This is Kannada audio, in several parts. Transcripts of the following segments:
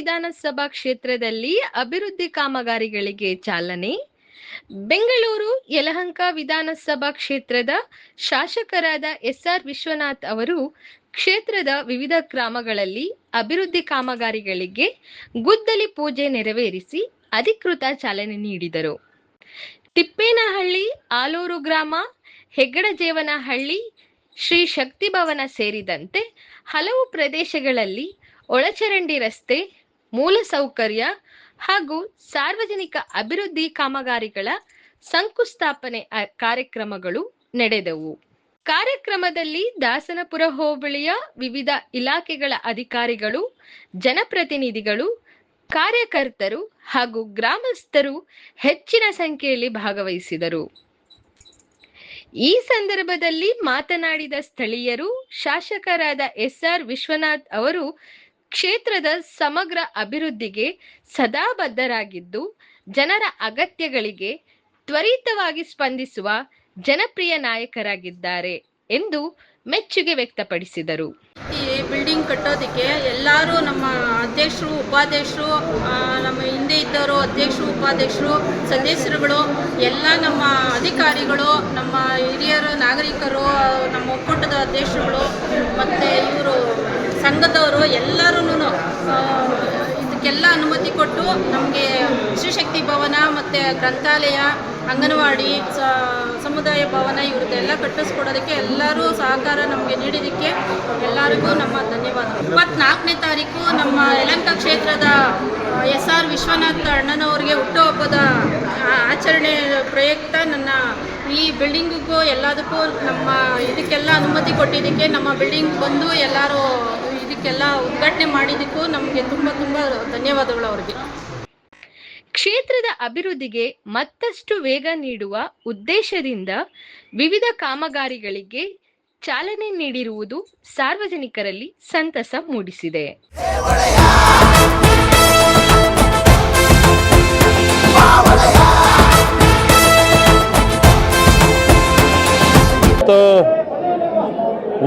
ವಿಧಾನಸಭಾ ಕ್ಷೇತ್ರದಲ್ಲಿ ಅಭಿವೃದ್ಧಿ ಕಾಮಗಾರಿಗಳಿಗೆ ಚಾಲನೆ. ಬೆಂಗಳೂರು ಯಲಹಂಕ ವಿಧಾನಸಭಾ ಕ್ಷೇತ್ರದ ಶಾಸಕರಾದ ಎಸ್ಆರ್ ವಿಶ್ವನಾಥ್ ಅವರು ಕ್ಷೇತ್ರದ ವಿವಿಧ ಗ್ರಾಮಗಳಲ್ಲಿ ಅಭಿವೃದ್ಧಿ ಕಾಮಗಾರಿಗಳಿಗೆ ಗುದ್ದಲಿ ಪೂಜೆ ನೆರವೇರಿಸಿ ಅಧಿಕೃತ ಚಾಲನೆ ನೀಡಿದರು. ತಿಪ್ಪೇನಹಳ್ಳಿ, ಆಲೂರು ಗ್ರಾಮ, ಹೆಗ್ಗಡಜೇವನಹಳ್ಳಿ, ಶ್ರೀ ಶಕ್ತಿ ಭವನ ಸೇರಿದಂತೆ ಹಲವು ಪ್ರದೇಶಗಳಲ್ಲಿ ಒಳಚರಂಡಿ ರಸ್ತೆ, ಮೂಲಸೌಕರ್ಯ ಹಾಗೂ ಸಾರ್ವಜನಿಕ ಅಭಿವೃದ್ಧಿ ಕಾಮಗಾರಿಗಳ ಶಂಕುಸ್ಥಾಪನೆ ಕಾರ್ಯಕ್ರಮಗಳು ನಡೆದವು. ಕಾರ್ಯಕ್ರಮದಲ್ಲಿ ದಾಸನಪುರ ಹೋಬಳಿಯ ವಿವಿಧ ಇಲಾಖೆಗಳ ಅಧಿಕಾರಿಗಳು, ಜನಪ್ರತಿನಿಧಿಗಳು, ಕಾರ್ಯಕರ್ತರು ಹಾಗೂ ಗ್ರಾಮಸ್ಥರು ಹೆಚ್ಚಿನ ಸಂಖ್ಯೆಯಲ್ಲಿ ಭಾಗವಹಿಸಿದರು. ಈ ಸಂದರ್ಭದಲ್ಲಿ ಮಾತನಾಡಿದ ಸ್ಥಳೀಯರು, ಶಾಸಕರಾದ ಎಸ್ಆರ್ ವಿಶ್ವನಾಥ್ ಅವರು ಕ್ಷೇತ್ರದ ಸಮಗ್ರ ಅಭಿವೃದ್ಧಿಗೆ ಸದಾ ಬದ್ಧರಾಗಿದ್ದು, ಜನರ ಅಗತ್ಯಗಳಿಗೆ ತ್ವರಿತವಾಗಿ ಸ್ಪಂದಿಸುವ ಜನಪ್ರಿಯ ನಾಯಕರಾಗಿದ್ದಾರೆ ಎಂದು ಮೆಚ್ಚುಗೆ ವ್ಯಕ್ತಪಡಿಸಿದರು. ಈ ಬಿಲ್ಡಿಂಗ್ ಕಟ್ಟೋದಕ್ಕೆ ಎಲ್ಲರೂ ನಮ್ಮ ಅಧ್ಯಕ್ಷರು, ಉಪಾಧ್ಯಕ್ಷರು, ನಮ್ಮ ಹಿಂದೆ ಇದ್ದವರು ಅಧ್ಯಕ್ಷರು, ಉಪಾಧ್ಯಕ್ಷರು, ಸದಸ್ಯರುಗಳು, ಎಲ್ಲ ನಮ್ಮ ಅಧಿಕಾರಿಗಳು, ನಮ್ಮ ಹಿರಿಯರು, ನಾಗರಿಕರು, ನಮ್ಮ ಒಕ್ಕೂಟದ ಅಧ್ಯಕ್ಷರುಗಳು ಮತ್ತು ಇವರು ಸಂಘದವರು ಎಲ್ಲರೂ ಇದಕ್ಕೆಲ್ಲ ಅನುಮತಿ ಕೊಟ್ಟು ನಮಗೆ ಶ್ರೀಶಕ್ತಿ ಭವನ ಮತ್ತು ಗ್ರಂಥಾಲಯ, ಅಂಗನವಾಡಿ, ಸಮುದಾಯ ಭವನ ಇವ್ರದ್ದೆಲ್ಲ ಕಟ್ಟಿಸ್ಕೊಡೋದಕ್ಕೆ ಎಲ್ಲರೂ ಸಹಕಾರ ನಮಗೆ ನೀಡಿದ್ದಕ್ಕೆ ಎಲ್ಲರಿಗೂ ನಮ್ಮ ಧನ್ಯವಾದ. 24ನೇ ತಾರೀಕು ನಮ್ಮ ಯಲಹಂಕ ಕ್ಷೇತ್ರದ ಎಸ್ಆರ್ ವಿಶ್ವನಾಥ್ ಅಣ್ಣನವ್ರಿಗೆ ಹುಟ್ಟುಹಬ್ಬದ ಆಚರಣೆ ಪ್ರಯುಕ್ತ ನನ್ನ ಈ ಬಿಲ್ಡಿಂಗಿಗೂ ಎಲ್ಲದಕ್ಕೂ ನಮ್ಮ ಇದಕ್ಕೆಲ್ಲ ಅನುಮತಿ ಕೊಟ್ಟಿದ್ದಕ್ಕೆ, ನಮ್ಮ ಬಿಲ್ಡಿಂಗ್ ಬಂದು ಎಲ್ಲರೂ ಇದಕ್ಕೆಲ್ಲ ಉದ್ಘಾಟನೆ ಮಾಡಿದ್ದಕ್ಕೂ ನಮಗೆ ತುಂಬ ಧನ್ಯವಾದಗಳು ಅವರಿಗೆ. ಕ್ಷೇತ್ರದ ಅಭಿವೃದ್ಧಿಗೆ ಮತ್ತಷ್ಟು ವೇಗ ನೀಡುವ ಉದ್ದೇಶದಿಂದ ವಿವಿಧ ಕಾಮಗಾರಿಗಳಿಗೆ ಚಾಲನೆ ನೀಡಿರುವುದು ಸಾರ್ವಜನಿಕರಲ್ಲಿ ಸಂತಸ ಮೂಡಿಸಿದೆ.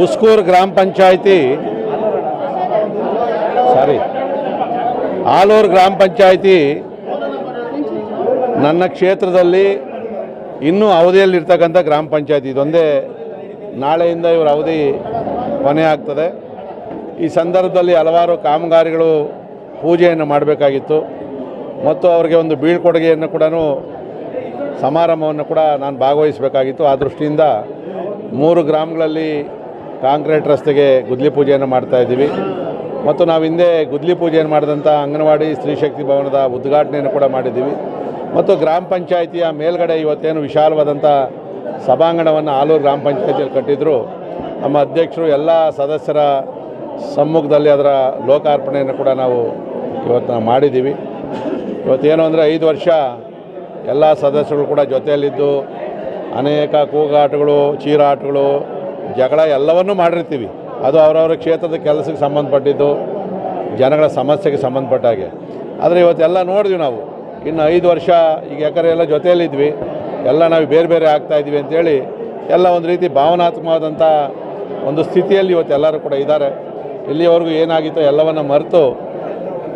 ಉಸ್ಕೂರು ಗ್ರಾಮ ಪಂಚಾಯಿತಿ ಆಲೂರು ಗ್ರಾಮ ಪಂಚಾಯಿತಿ ನನ್ನ ಕ್ಷೇತ್ರದಲ್ಲಿ ಇನ್ನೂ ಅವಧಿಯಲ್ಲಿರ್ತಕ್ಕಂಥ ಗ್ರಾಮ ಪಂಚಾಯಿತಿ. ಇದೊಂದೇ, ನಾಳೆಯಿಂದ ಇವರ ಅವಧಿ ಕೊನೆ ಆಗ್ತದೆ. ಈ ಸಂದರ್ಭದಲ್ಲಿ ಹಲವಾರು ಕಾಮಗಾರಿಗಳು ಪೂಜೆಯನ್ನು ಮಾಡಬೇಕಾಗಿತ್ತು ಮತ್ತು ಅವರಿಗೆ ಒಂದು ಬೀಳ್ಕೊಡುಗೆಯನ್ನು ಕೂಡ ಸಮಾರಂಭವನ್ನು ಕೂಡ ನಾನು ಭಾಗವಹಿಸಬೇಕಾಗಿತ್ತು. ಆ ದೃಷ್ಟಿಯಿಂದ 3 ಗ್ರಾಮಗಳಲ್ಲಿ ಕಾಂಕ್ರೀಟ್ ರಸ್ತೆಗೆ ಗುದ್ದಲಿ ಪೂಜೆಯನ್ನು ಮಾಡ್ತಾಯಿದ್ದೀವಿ ಮತ್ತು ನಾವು ಹಿಂದೆ ಗುದ್ದಲಿ ಪೂಜೆಯನ್ನು ಮಾಡಿದಂಥ ಅಂಗನವಾಡಿ ಸ್ತ್ರೀಶಕ್ತಿ ಭವನದ ಉದ್ಘಾಟನೆಯನ್ನು ಕೂಡ ಮಾಡಿದ್ದೀವಿ ಮತ್ತು ಗ್ರಾಮ ಪಂಚಾಯಿತಿಯ ಮೇಲ್ಗಡೆ ಇವತ್ತೇನು ವಿಶಾಲವಾದಂಥ ಸಭಾಂಗಣವನ್ನು ಆಲೂರು ಗ್ರಾಮ ಪಂಚಾಯಿತಿಯಲ್ಲಿ ಕಟ್ಟಿದ್ರು. ನಮ್ಮ ಅಧ್ಯಕ್ಷರು ಎಲ್ಲ ಸದಸ್ಯರ ಸಮ್ಮುಖದಲ್ಲಿ ಅದರ ಲೋಕಾರ್ಪಣೆಯನ್ನು ಕೂಡ ನಾವು ಇವತ್ತು ಮಾಡಿದ್ದೀವಿ. ಇವತ್ತೇನು ಅಂದರೆ 5 ವರ್ಷ ಎಲ್ಲ ಸದಸ್ಯರು ಕೂಡ ಜೊತೆಯಲ್ಲಿದ್ದು ಅನೇಕ ಕೂಗಾಟಗಳು, ಚೀರಾಟಗಳು, ಜಗಳ ಎಲ್ಲವನ್ನೂ ಮಾಡಿರ್ತೀವಿ. ಅದು ಅವರವರ ಕ್ಷೇತ್ರದ ಕೆಲಸಕ್ಕೆ ಸಂಬಂಧಪಟ್ಟಿದ್ದು, ಜನಗಳ ಸಮಸ್ಯೆಗೆ ಸಂಬಂಧಪಟ್ಟ ಹಾಗೆ. ಆದರೆ ಇವತ್ತೆಲ್ಲ ನೋಡಿದ್ವಿ ನಾವು. ಇನ್ನು 5 ವರ್ಷ ಈಗ ಯಾಕಂದರೆ ಎಲ್ಲ ಜೊತೆಯಲ್ಲಿದ್ವಿ, ಎಲ್ಲ ನಾವು ಬೇರೆ ಬೇರೆ ಆಗ್ತಾಯಿದ್ವಿ ಅಂತೇಳಿ ಎಲ್ಲ ಒಂದು ರೀತಿ ಭಾವನಾತ್ಮಕವಾದಂಥ ಒಂದು ಸ್ಥಿತಿಯಲ್ಲಿ ಇವತ್ತೆಲ್ಲರೂ ಕೂಡ ಇದ್ದಾರೆ. ಇಲ್ಲಿವರೆಗೂ ಏನಾಗಿತ್ತೋ ಎಲ್ಲವನ್ನು ಮರೆತು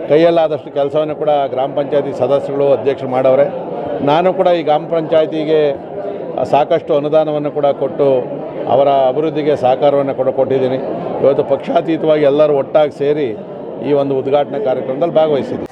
ಕೈಯಲ್ಲಾದಷ್ಟು ಕೆಲಸವನ್ನು ಕೂಡ ಗ್ರಾಮ ಪಂಚಾಯತಿ ಸದಸ್ಯರು, ಅಧ್ಯಕ್ಷರು ಮಾಡವ್ರೆ. ನಾನು ಕೂಡ ಈ ಗ್ರಾಮ ಪಂಚಾಯತಿಗೆ ಸಾಕಷ್ಟು ಅನುದಾನವನ್ನು ಕೂಡ ಕೊಟ್ಟು ಅವರ ಅಭಿವೃದ್ಧಿಗೆ ಸಹಕಾರವನ್ನು ಕೂಡ ಕೊಟ್ಟಿದ್ದೀನಿ. ಇವತ್ತು ಪಕ್ಷಾತೀತವಾಗಿ ಎಲ್ಲರೂ ಒಟ್ಟಾಗಿ ಸೇರಿ ಈ ಒಂದು ಉದ್ಘಾಟನಾ ಕಾರ್ಯಕ್ರಮದಲ್ಲಿ ಭಾಗವಹಿಸಿದ್ದೀವಿ.